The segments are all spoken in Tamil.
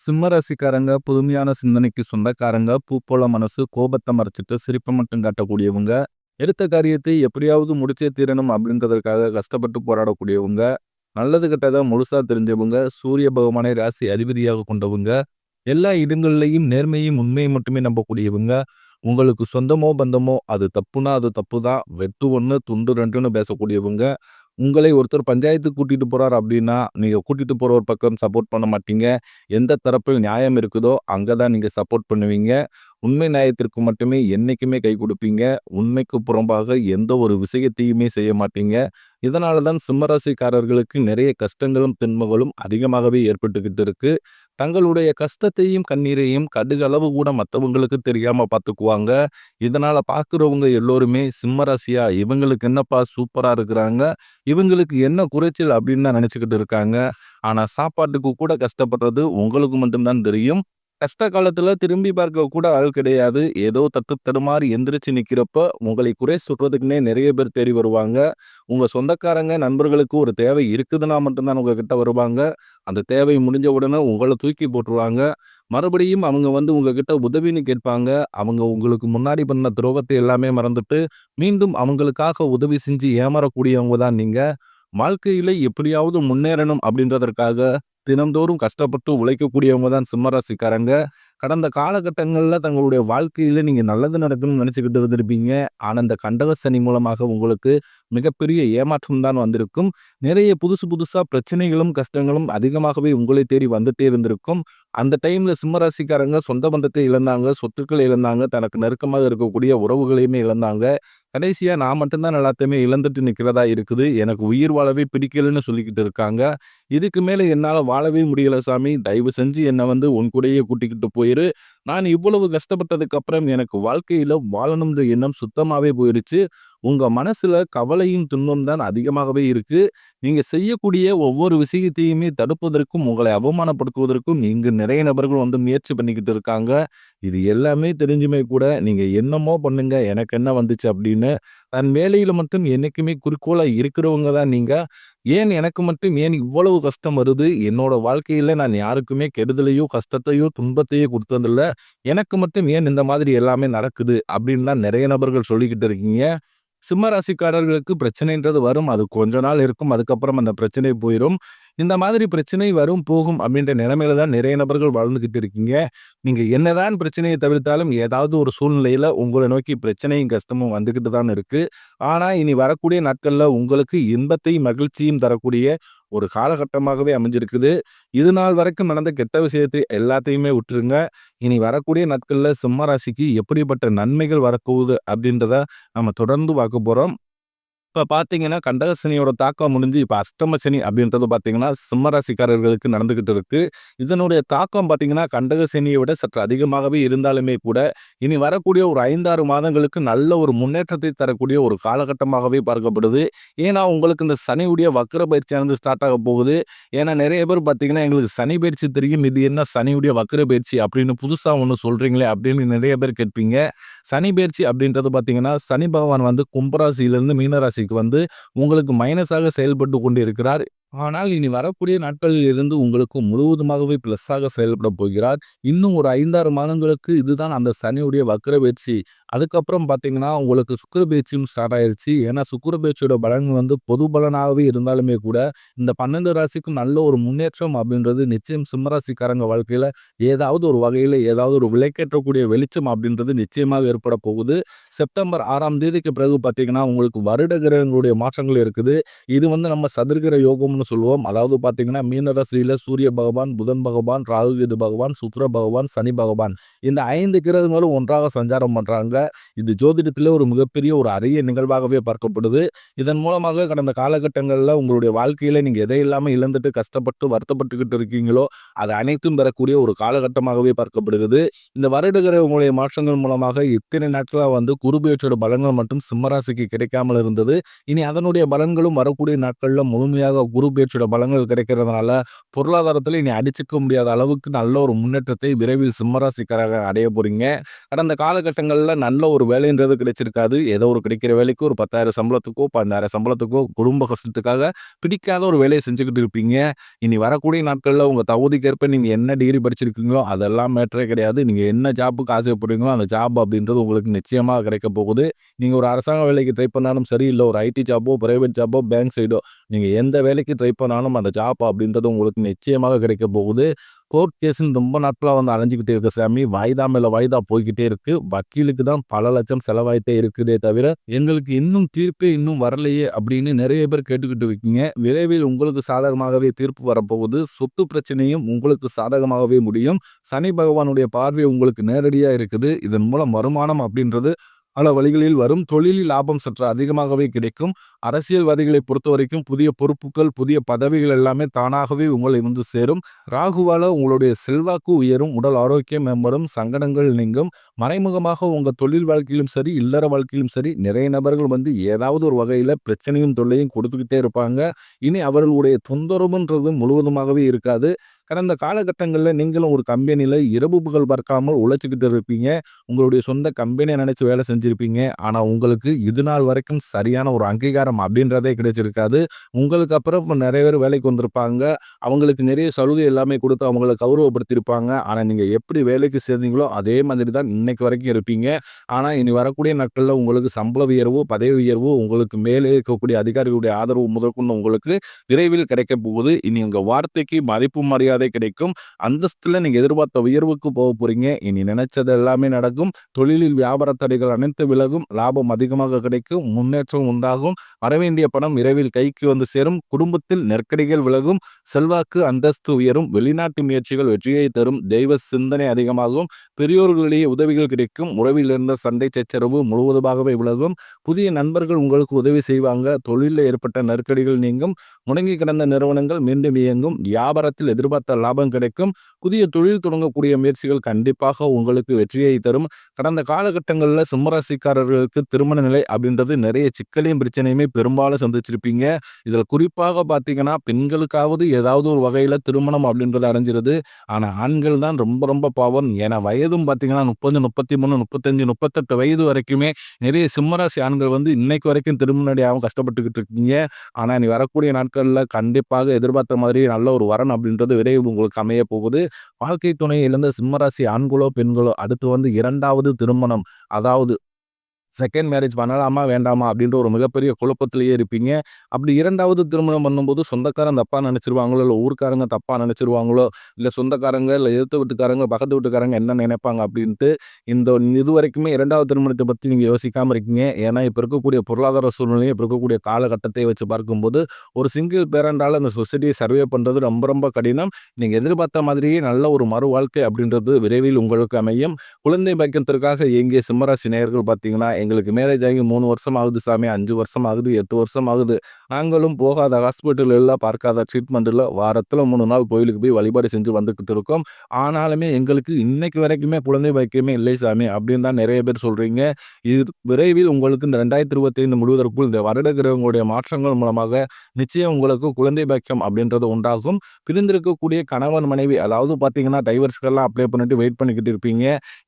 சிம்ம ராசிக்காரங்க புதுமையான சிந்தனைக்கு சொந்தக்காரங்க, பூ போல மனசு, கோபத்தை மறைச்சிட்டு சிரிப்பை மட்டும் காட்டக்கூடியவங்க, எடுத்த காரியத்தை எப்படியாவது முடிச்சே தீரணும் அப்படின்றதற்காக கஷ்டப்பட்டு போராடக்கூடியவங்க, நல்லது கெட்டதை முழுசா தெரிஞ்சவங்க, சூரிய பகவானை ராசி அதிபதியாக கொண்டவங்க, எல்லா இடங்கள்லையும் நேர்மையும் உண்மையை மட்டுமே நம்பக்கூடியவங்க, உங்களுக்கு சொந்தமோ பந்தமோ அது தப்புனா அது தப்பு தான், வெட்டு ஒன்று துண்டு ரெண்டுன்னு பேசக்கூடியவங்க, உங்களை ஒருத்தர் பஞ்சாயத்துக்கு கூட்டிட்டு போறார் அப்படின்னா நீங்க கூட்டிட்டு போற ஒரு பக்கம் சப்போர்ட் பண்ண மாட்டீங்க. எந்த தரப்பில் நியாயம் இருக்குதோ அங்கதான் நீங்க சப்போர்ட் பண்ணுவீங்க. உண்மை நியாயத்திற்கு மட்டுமே என்னைக்குமே கை கொடுப்பீங்க. உண்மைக்கு புறம்பாக எந்த ஒரு விஷயத்தையுமே செய்ய மாட்டீங்க. இதனாலதான் சிம்மராசிக்காரர்களுக்கு நிறைய கஷ்டங்களும் துன்பங்களும் அதிகமாகவே ஏற்பட்டுக்கிட்டு இருக்கு. தங்களுடைய கஷ்டத்தையும் கண்ணீரையும் கடுகளவு கூட மற்றவங்களுக்கு தெரியாம பார்த்துக்குவாங்க. இதனால பார்க்குறவங்க எல்லோருமே சிம்மராசியா இவங்களுக்கு என்னப்பா சூப்பரா இருக்கிறாங்க, இவங்களுக்கு என்ன குறைச்சல் அப்படின்னு தான் நினைச்சுக்கிட்டு இருக்காங்க. ஆனா சாப்பாட்டுக்கு கூட கஷ்டப்படுறது உங்களுக்கு மட்டும்தான் தெரியும். கஷ்ட காலத்துல திரும்பி பார்க்க கூட ஆள் கிடையாது. ஏதோ தட்டு தடுமாறி எந்திரிச்சு நிக்கிறப்ப உங்களை குறை சொல்றதுக்குன்னே நிறைய பேர் தேடி வருவாங்க. உங்க சொந்தக்காரங்க நண்பர்களுக்கு ஒரு தேவை இருக்குதுன்னா மட்டும்தான் உங்ககிட்ட வருவாங்க. அந்த தேவை முடிஞ்ச உடனே உங்களை தூக்கி போட்டுருவாங்க. மறுபடியும் அவங்க உங்ககிட்ட உதவின்னு கேட்பாங்க. அவங்க உங்களுக்கு முன்னாடி பண்ண துரோகத்தை எல்லாமே மறந்துட்டு மீண்டும் அவங்களுக்காக உதவி செஞ்சு ஏமாறக்கூடியவங்க தான் நீங்க. வாழ்க்கையில எப்படியாவது முன்னேறணும் அப்படின்றதற்காக தினந்தோறும் கஷ்டப்பட்டு உழைக்கக்கூடியவங்க தான் சிம்மராசிக்காரங்க. கடந்த காலகட்டங்கள்ல தங்களுடைய வாழ்க்கையில நீங்க நல்லது நடக்கணும்னு நினைச்சுக்கிட்டு இருந்திருப்பீங்க. ஆனா இந்த கண்டக சனி மூலமாக உங்களுக்கு மிகப்பெரிய ஏமாற்றம் தான் வந்திருக்கும். நிறைய புதுசு புதுசா பிரச்சனைகளும் கஷ்டங்களும் அதிகமாகவே உங்களை தேடி வந்துட்டே இருந்திருக்கும். அந்த டைம்ல சிம்மராசிக்காரங்க சொந்த பந்தத்தை இழந்தாங்க, சொத்துக்களை இழந்தாங்க, தனக்கு நெருக்கமாக இருக்கக்கூடிய உறவுகளையுமே இழந்தாங்க. கடைசியா நான் மட்டும்தான் எல்லாத்தையுமே இழந்துட்டு நிக்கிறதா இருக்குது, எனக்கு உயிர் வாழவே பிடிக்கலன்னு சொல்லிக்கிட்டு இருக்காங்க. இதுக்கு மேல என்னால வாழவே முடியல சாமி, தயவு செஞ்சு என்னை உன் கூடயே கூட்டிக்கிட்டு போயிரு. நான் இவ்வளவு கஷ்டப்பட்டதுக்கு அப்புறம் எனக்கு வாழ்க்கையில வாழணும்ன்ற எண்ணம் சுத்தமாவே போயிருச்சு. உங்க மனசுல கவலையும் துன்பம் தான் அதிகமாகவே இருக்கு. நீங்க செய்யக்கூடிய ஒவ்வொரு விஷயத்தையுமே தடுப்பதற்கும் உங்களை அவமானப்படுத்துவதற்கும் இங்கு நிறைய நபர்கள் முயற்சி பண்ணிக்கிட்டு இருக்காங்க. இது எல்லாமே தெரிஞ்சுமே கூட நீங்க என்னமோ பண்ணுங்க, எனக்கு என்ன வந்துச்சு அப்படின்னு தன் வேலையில மட்டும் என்னைக்குமே குறிக்கோளா இருக்கிறவங்க தான் நீங்க. ஏன் எனக்கு மட்டும் ஏன் இவ்வளவு கஷ்டம் வருது, என்னோட வாழ்க்கையில நான் யாருக்குமே கெடுதலையோ கஷ்டத்தையோ துன்பத்தையோ கொடுத்ததில்ல, எனக்கு மட்டும் ஏன் இந்த மாதிரி எல்லாமே நடக்குது அப்படின்னு தான் நிறைய நபர்கள் சொல்லிக்கிட்டு இருக்கீங்க. சிம்ம ராசிக்காரர்களுக்கு பிரச்சனைன்றது வரும். அது கொஞ்ச நாள் இருக்கும். அதுக்கப்புறம் அந்த பிரச்சனை போயிரும். இந்த மாதிரி பிரச்சனை வரும், போகும் அப்படின்ற நிலைமையில தான் நிறைய நபர்கள் வாழ்ந்துகிட்டு இருக்கீங்க. நீங்க என்னதான் பிரச்சனையை தவிர்த்தாலும் ஏதாவது ஒரு சூழ்நிலையில உங்களை நோக்கி பிரச்சனையும் கஷ்டமும் வந்துகிட்டு தான் இருக்கு. ஆனா இனி வரக்கூடிய நாட்கள்ல உங்களுக்கு இன்பத்தையும் மகிழ்ச்சியும் தரக்கூடிய ஒரு காலகட்டமாகவே அமைஞ்சிருக்குது. இது நாள் வரைக்கும் நடந்த கெட்ட விஷயத்தை எல்லாத்தையுமே விட்டுருங்க. இனி வரக்கூடிய நாட்கள்ல சிம்ம ராசிக்கு எப்படிப்பட்ட நன்மைகள் வரப்போகுது அப்படின்றத நம்ம தொடர்ந்து பார்க்க போறோம். இப்ப பார்த்தீங்கன்னா, கண்டக சனியோட தாக்கம் முடிஞ்சு இப்ப அஷ்டம சனி அப்படின்றது பார்த்தீங்கன்னா, சிம்ம ராசிக்காரர்களுக்கு நடந்துகிட்டு இருக்கு. இதனுடைய தாக்கம் பார்த்தீங்கன்னா, கண்டக சனியை விட சற்று அதிகமாகவே இருந்தாலுமே கூட, இனி வரக்கூடிய ஒரு 5, 6 மாதங்களுக்கு நல்ல ஒரு முன்னேற்றத்தை தரக்கூடிய ஒரு காலகட்டமாகவே பார்க்கப்படுது. ஏன்னா, உங்களுக்கு இந்த சனியுடைய வக்ர பயிற்சியானது ஸ்டார்ட் ஆக போகுது. ஏன்னா, நிறைய பேர் பார்த்தீங்கன்னா, எங்களுக்கு சனி பயிற்சி தெரியும். இது என்ன சனியுடைய வக்ர பயிற்சி அப்படின்னு புதுசா ஒண்ணு சொல்றீங்களே அப்படின்னு நிறைய பேர் கேட்பீங்க. சனி பயிற்சி அப்படின்றது பார்த்தீங்கன்னா, சனி பகவான் கும்பராசியிலிருந்து மீனராசிக்கு உங்களுக்கு மைனஸாக செயல்பட்டு கொண்டு இருக்கிறார். ஆனால் இனி வரக்கூடிய நாட்களில் இருந்து உங்களுக்கு முழுவதுமாகவே பிளஸ்ஸாக செயல்பட போகிறார். இன்னும் ஒரு 5, 6 மாதங்களுக்கு இதுதான் அந்த சனியுடைய வக்ர பயிற்சி. அதுக்கப்புறம் பார்த்தீங்கன்னா, உங்களுக்கு சுக்கிர பயிற்சியும் ஸ்டார்ட் ஆயிருச்சு. ஏன்னா சுக்கிர பயிற்சியோட பலன் பொது பலனாகவே இருந்தாலுமே கூட, இந்த 12 ராசிக்கும் நல்ல ஒரு முன்னேற்றம் அப்படின்றது நிச்சயம் சிம்மராசிக்காரங்க வாழ்க்கையில ஏதாவது ஒரு வகையில ஏதாவது ஒரு விளக்கேற்றக்கூடிய வெளிச்சம் அப்படின்றது நிச்சயமாக ஏற்பட போகுது. செப்டம்பர் 6ஆம் தேதிக்கு பிறகு பார்த்தீங்கன்னா, உங்களுக்கு வருட கிரகங்களுடைய மாற்றங்கள் இருக்குது. இது நம்ம சதுர்கிர யோகம்னு சொல்லுவோம். அதாவது பார்த்தீங்கன்னா, மீன ராசியில சூரிய பகவான், புதன் பகவான், ராகு கேது பகவான், சுக்கிர பகவான், சனி பகவான் இந்த 5 கிரகங்களும் ஒன்றாக சஞ்சாரம் பண்றாங்க. இது ஜோதிடத்திலே ஒரு மிகப்பெரிய ஒரு அரிய நிகழ்வாகவே பார்க்கப்படுது. இதன் மூலமாக கடந்த காலகட்டங்கள்ல உங்களுடைய வாழ்க்கையில நீங்க எதையெல்லாமே இழந்துட்டு கஷ்டப்பட்டு வருத்தப்பட்டுக்கிட்டு இருக்கீங்களோ அது அனைத்தும் பெறக்கூடிய ஒரு காலகட்டமாகவே பார்க்கப்படுகிறது. இந்த வருட கிரகங்களுடைய மாற்றங்கள் மூலமாக இத்தனை நாட்களா குரு பெயர்ச்சியோட பலன்கள் மட்டும் சிம்மராசிக்கு கிடைக்காமல் இருந்தது. இனி அதனுடைய பலன்களும் வரக்கூடிய நாட்கள்ல முழுமையாக குரு பயிற்சியோட பலன்கள் கிடைக்கிறதுனால பொருளாதாரத்துல இனி அடிச்சுக்க முடியாத அளவுக்கு நல்ல ஒரு முன்னேற்றத்தை விரைவில் சிம்மராசிக்காரங்க அடைய போறீங்க. கடந்த காலகட்டங்கள்ல நல்ல ஒரு வேலைன்றது கிடைச்சிருக்காது. ஏதோ ஒரு கிடைக்கிற வேலைக்கு ஒரு 10,000 சம்பளத்துக்கோ, 15,000 சம்பளத்துக்கோ குடும்ப கஷ்டத்துக்காக பிடிக்காத ஒரு வேலைய செஞ்சுக்கிட்டு இருப்பீங்க. இனி வரக்கூடிய நாட்கள்ல உங்க தகுதிக்கேற்ப நீங்க என்ன டிகிரி படிச்சிருக்கீங்களோ அதெல்லாம் மேட்டரே கிடையாது. நீங்க என்ன ஜாப்புக்கு ஆசைப்படுறீங்களோ அந்த ஜாப் அப்படின்றது உங்களுக்கு நிச்சயமா கிடைக்க போகுது. நீங்க ஒரு அரசாங்க வேலைக்கு ட்ரை பண்ணாலும் சரி, இல்ல ஒரு ஐடி ஜாப்போ, பிரைவேட் ஜாப்போ, பேங்க் சைடோ நீங்க எந்த வேலைக்கு ட்ரை பண்ணாலும் அந்த ஜாப் அப்படின்றது உங்களுக்கு நிச்சயமாக கிடைக்க போகுது. கோர்ட் கேஸ்ன்னு ரொம்ப நாட்களா வந்து அலைஞ்சுக்கிட்டே இருக்கு சாமி. வாய்தா மேல வாய்தா போய்க்கிட்டே இருக்கு. வக்கீலுக்கு தான் பல லட்சம் செலவாயிட்டே இருக்குதே தவிர, எங்களுக்கு இன்னும் தீர்ப்பே இன்னும் வரலையே அப்படின்னு நெறைய பேர் கேட்டுக்கிட்டு இருக்கீங்க. விரைவில் உங்களுக்கு சாதகமாகவே தீர்ப்பு வரப்போகுது. சொத்து பிரச்சனையும் உங்களுக்கு சாதகமாகவே முடியும். சனி பகவானுடைய பார்வை உங்களுக்கு நேரடியா இருக்குது. இதன் மூலம் வருமானம் அப்படின்றது பல வழிகளில் வரும். தொழிலில் லாபம் சற்று அதிகமாகவே கிடைக்கும். அரசியல்வாதிகளை பொறுத்தவரைக்கும் புதிய பொறுப்புகள், புதிய பதவிகள் எல்லாமே தானாகவே உங்களை வந்து சேரும். ராகுவால உங்களுடைய செல்வாக்கு உயரும். உடல் ஆரோக்கியம் மேம்படும். சங்கடங்கள் நீங்கும். மறைமுகமாக உங்க தொழில் வாழ்க்கையிலும் சரி, இல்லற வாழ்க்கையிலும் சரி, நிறைய நபர்கள் வந்து ஏதாவது ஒரு வகையில பிரச்சனையும் தொல்லையும் கொடுத்துக்கிட்டே இருப்பாங்க. இனி அவர்களுடைய தொந்தரவுன்றது முழுவதுமாகவே இருக்காது. கடந்த காலகட்டங்கள்ல நீங்களும் ஒரு கம்பெனில இரவு பகல் பார்க்காமல் உழைச்சுக்கிட்டு இருப்பீங்க. உங்களுடைய சொந்த கம்பெனிய நினைச்சு வேலை செஞ்சிருப்பீங்க. ஆனா உங்களுக்கு இது நாள் வரைக்கும் சரியான ஒரு அங்கீகாரம் அப்படின்றதே கிடைச்சிருக்காது. உங்களுக்கு அப்புறம் இப்ப நிறைய பேர் வேலைக்கு வந்திருப்பாங்க. அவங்களுக்கு நிறைய சலுகை எல்லாமே கொடுத்து அவங்கள கௌரவப்படுத்தியிருப்பாங்க. ஆனா நீங்க எப்படி வேலைக்கு சேர்ந்தீங்களோ அதே மாதிரி தான் இன்னைக்கு வரைக்கும் இருப்பீங்க. ஆனா இனி வரக்கூடிய நாட்கள்ல உங்களுக்கு சம்பள உயர்வு, பதவி உயர்வு, உங்களுக்கு மேலே இருக்கக்கூடிய அதிகாரிகளுடைய ஆதரவு முதற்கொண்டு உங்களுக்கு விரைவில் கிடைக்கப் போகுது. இனி உங்க வார்த்தைக்கு மதிப்பு மரியாதை கிடைக்கும். அந்தஸ்துல நீங்க எதிர்பார்த்த உயர்வுக்கு போக போறீங்க. இனி நினைச்சது எல்லாமே நடக்கும். தொழிலில் வியாபார தடைகள் அனைத்து விலகும். லாபம் அதிகமாக கிடைக்கும். முன்னேற்றம் உண்டாகும். வரவேண்டிய பணம் விரைவில் கைக்கு வந்து சேரும். குடும்பத்தில் நெருக்கடிகள் விலகும். செல்வாக்கு அந்தஸ்து உயரும். வெளிநாட்டு முயற்சிகள் வெற்றியை தரும். தெய்வ சிந்தனை அதிகமாகும். பெரியோர்களிடையே உதவிகள் கிடைக்கும். உறவில் இருந்த சண்டை சச்சரவு முழுவதுமாகவே விலகும். புதிய நண்பர்கள் உங்களுக்கு உதவி செய்வாங்க. தொழிலில் ஏற்பட்ட நெருக்கடிகள் நீங்கும். முடங்கி கிடந்த நிறுவனங்கள் மீண்டும் இயங்கும். வியாபாரத்தில் எதிர்பார்த்த லாபம் கிடைக்கும். புதிய தொழில் தொடங்கக்கூடிய முயற்சிகள் கண்டிப்பாக உங்களுக்கு வெற்றியை தரும். கடந்த காலகட்டங்களில் சிம்மராசிக்காரர்களுக்கு திருமண நிலை அப்படின்றது நிறைய சிக்கலையும் பிரச்சனையுமே பெரும்பாலும் சந்திச்சிருப்பீங்க. இதில் குறிப்பாக பார்த்தீங்கன்னா பெண்களுக்காவது ஏதாவது ஒரு வகையில் திருமணம் அப்படின்றது அடைஞ்சிருது. ஆனால் ஆண்கள் தான் ரொம்ப ரொம்ப பாவம். ஏன்னா வயதும் பார்த்தீங்கன்னா 30, 33, 35, 38 வயது வரைக்குமே நிறைய சிம்மராசி ஆண்கள் வந்து இன்னைக்கு வரைக்கும் திருமணம் அடையாமல் கஷ்டப்பட்டுக்கிட்டு இருக்கீங்க. ஆனால் நீ வரக்கூடிய நாட்களில் கண்டிப்பாக எதிர்பார்த்த மாதிரி நல்ல ஒரு வரன் அப்படின்றது விரைவில் உங்களுக்கு அமைய போகுது. வாழ்க்கை துணை இழந்த சிம்மராசி ஆண்களோ பெண்களோ அடுத்து வந்து 2வது திருமணம், அதாவது செகண்ட் மேரேஜ் பண்ணலாமா வேண்டாமா அப்படின்ற ஒரு மிகப்பெரிய குழப்பத்திலேயே இருப்பீங்க. அப்படி 2வது திருமணம் பண்ணும்போது சொந்தக்காரன் தப்பா நினைச்சிருவாங்களோ, இல்லை ஊர்க்காரங்க தப்பா நினைச்சிருவாங்களோ, இல்லை சொந்தக்காரங்க, இல்லை எதிர்த்த வீட்டுக்காரங்க, பக்கத்து வீட்டுக்காரங்க என்ன நினைப்பாங்க அப்படின்ட்டு இந்த இதுவரைக்குமே 2வது திருமணத்தை பற்றி நீங்கள் யோசிக்காமல் இருக்கீங்க. ஏன்னா இப்போ இருக்கக்கூடிய பொருளாதார சூழ்நிலையை, இப்போ இருக்கக்கூடிய காலகட்டத்தை வச்சு பார்க்கும்போது ஒரு சிங்கிள் பேரண்டால் அந்த சொசைட்டியை சர்வே பண்ணுறது ரொம்ப ரொம்ப கடினம். நீங்கள் எதிர்பார்த்த மாதிரியே நல்ல ஒரு மறு வாழ்க்கை அப்படின்றது விரைவில் உங்களுக்கு அமையும். குழந்தை பாக்கியத்திற்காக இயங்கிய சிம்மராசி நேயர்கள் பார்த்தீங்கன்னா, எங்களுக்கு மேரேஜ் ஆகி 3 வருஷம் ஆகுது சாமி, 5 வருஷம் ஆகுது, 8 வருஷம் ஆகுது. நாங்களும் போகாத ஹாஸ்பிட்டல் இல்ல, பார்க்காத ட்ரீட்மெண்ட் இல்ல. வாரத்துல 3 நாள் கோயிலுக்கு போய் வழிபாடு செஞ்சு வந்துகிட்டு இருக்கோம். ஆனாலுமே எங்களுக்கு இன்னைக்கு வரைக்குமே குழந்தை பாக்கியமே இல்லை சாமி அப்படின்னு தான் நிறைய பேர் சொல்றீங்க. இது விரைவில் உங்களுக்கு இந்த 2025 முடிவதற்குள் இந்த வருட கிரகங்களுடைய மாற்றங்கள் மூலமாக நிச்சயம் உங்களுக்கு குழந்தை பாக்கியம் அப்படின்றது உண்டாகும். பிரிந்திருக்கக்கூடிய கணவன் மனைவி, அதாவது பார்த்தீங்கன்னா டைவர்ஸ்க்கெல்லாம் அப்ளை பண்ணிட்டு வெயிட் பண்ணிக்கிட்டு இருப்பீங்க.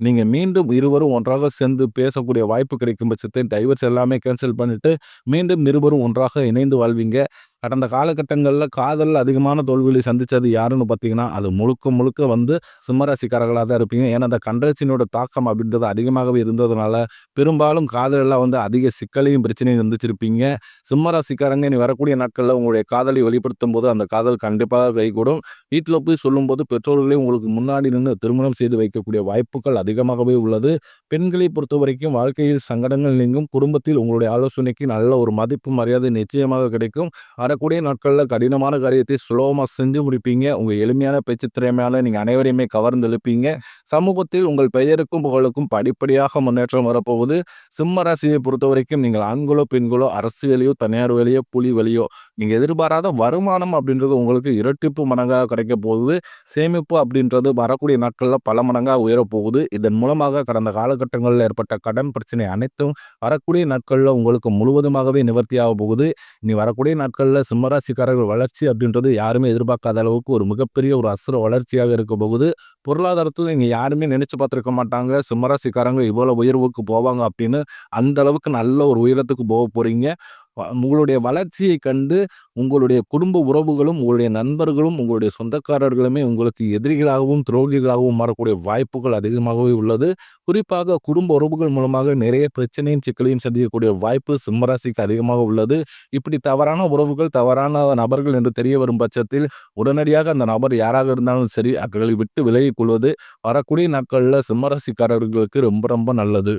நீங்க மீண்டும் இருவரும் ஒன்றாக சேர்ந்து பேசக்கூடிய வாய்ப்பு கிடைக்கும் பட்சத்தில் டைவர்ஸ் எல்லாமே கேன்சல் பண்ணிட்டு மீண்டும் இருவரும் ஒன்றாக இணைந்து வாழ்வீங்க. கடந்த காலகட்டங்கள்ல காதல்ல அதிகமான தோல்விகளை சந்திச்சது யாருன்னு பார்த்தீங்கன்னா, அது முழுக்க முழுக்க வந்து சிம்மராசிக்காரர்களா தான் இருப்பீங்க. ஏன்னா அந்த கண்டச்சினோட தாக்கம் அப்படின்றது அதிகமாகவே இருந்ததுனால, பெரும்பாலும் காதலெல்லாம் வந்து அதிக சிக்கலையும் பிரச்சனையும் சந்திச்சிருப்பீங்க. சிம்மராசிக்காரங்க இனி வரக்கூடிய நாட்கள்ல உங்களுடைய காதலை வெளிப்படுத்தும்போது அந்த காதல் கண்டிப்பாக கைகூடும். வீட்ல போய் சொல்லும்போது பெற்றோர்களே உங்களுக்கு முன்னாடி நின்னு திருமணம் செய்து வைக்கக்கூடிய வாய்ப்புகள் அதிகமாகவே உள்ளது. பெண்களை பொறுத்தவரைக்கும் வாழ்க்கையில் சங்கடங்கள் நீங்கும். குடும்பத்தில் உங்களுடைய ஆலோசனைக்கு நல்ல ஒரு மதிப்பு, மரியாதை நிச்சயமாக கிடைக்கும். வரக்கூடிய நாட்கள்ல கடினமான காரியத்தை சுலபமா செஞ்சு முடிப்பீங்க. உங்க எளிமையான பேச்சு திறமையால நீங்க அனைவரையுமே கவர்ந்து இழுப்பீங்க. சமூகத்தில் உங்கள் பெயருக்கும் புகழுக்கும் படிப்படியாக முன்னேற்றம் வரப்போகுது. சிம்ம ராசியை பொறுத்தவரைக்கும் நீங்கள் ஆண்களோ பெண்களோ அரசியலையோ தனியார் வேலையோ புலி வழியோ நீங்க எதிர்பாராத வருமானம் அப்படின்றது உங்களுக்கு இரட்டிப்பு மடங்காக கிடைக்க போகுது. சேமிப்பு அப்படின்றது வரக்கூடிய நாட்கள்ல பல மடங்காக உயரப்போகுது. இதன் மூலமாக கடந்த காலகட்டங்களில் ஏற்பட்ட கடன் பிரச்சனை அனைத்தும் வரக்கூடிய நாட்கள்ல உங்களுக்கு முழுவதுமாகவே நிவர்த்தியாக போகுது. இனி வரக்கூடிய நாட்கள்ல நாட்கள்ல சிம்மராசிக்காரர்கள் வளர்ச்சி அப்படின்றது யாருமே எதிர்பார்க்காத அளவுக்கு ஒரு மிகப்பெரிய ஒரு அசுர வளர்ச்சியாக இருக்க போகுது. பொருளாதாரத்துல நீங்க யாருமே நினைச்சு பார்த்திருக்க மாட்டாங்க. சிம்மராசிக்காரங்க இவ்வளவு உயர்வுக்கு போவாங்க அப்படின்னு. அந்த அளவுக்கு நல்ல ஒரு உயரத்துக்கு போறீங்க. உங்களுடைய வளர்ச்சியை கண்டு உங்களுடைய குடும்ப உறவுகளும், உங்களுடைய நண்பர்களும், உங்களுடைய சொந்தக்காரர்களுமே உங்களுக்கு எதிரிகளாகவும், துரோகிகளாகவும் மாறக்கூடிய வாய்ப்புகள் அதிகமாகவே உள்ளது. குறிப்பாக குடும்ப உறவுகள் மூலமாக நிறைய பிரச்சனையும், சிக்கலையும் சந்திக்கக்கூடிய வாய்ப்பு சிம்மராசிக்கு அதிகமாக உள்ளது. இப்படி தவறான உறவுகள், தவறான நபர்கள் என்று தெரிய வரும் பட்சத்தில் உடனடியாக அந்த நபர் யாராக இருந்தாலும் சரி, அவர்களை விட்டு விலகிக் கொள்வது வரக்கூடிய நாட்கள்ல சிம்மராசிக்காரர்களுக்கு ரொம்ப ரொம்ப நல்லது.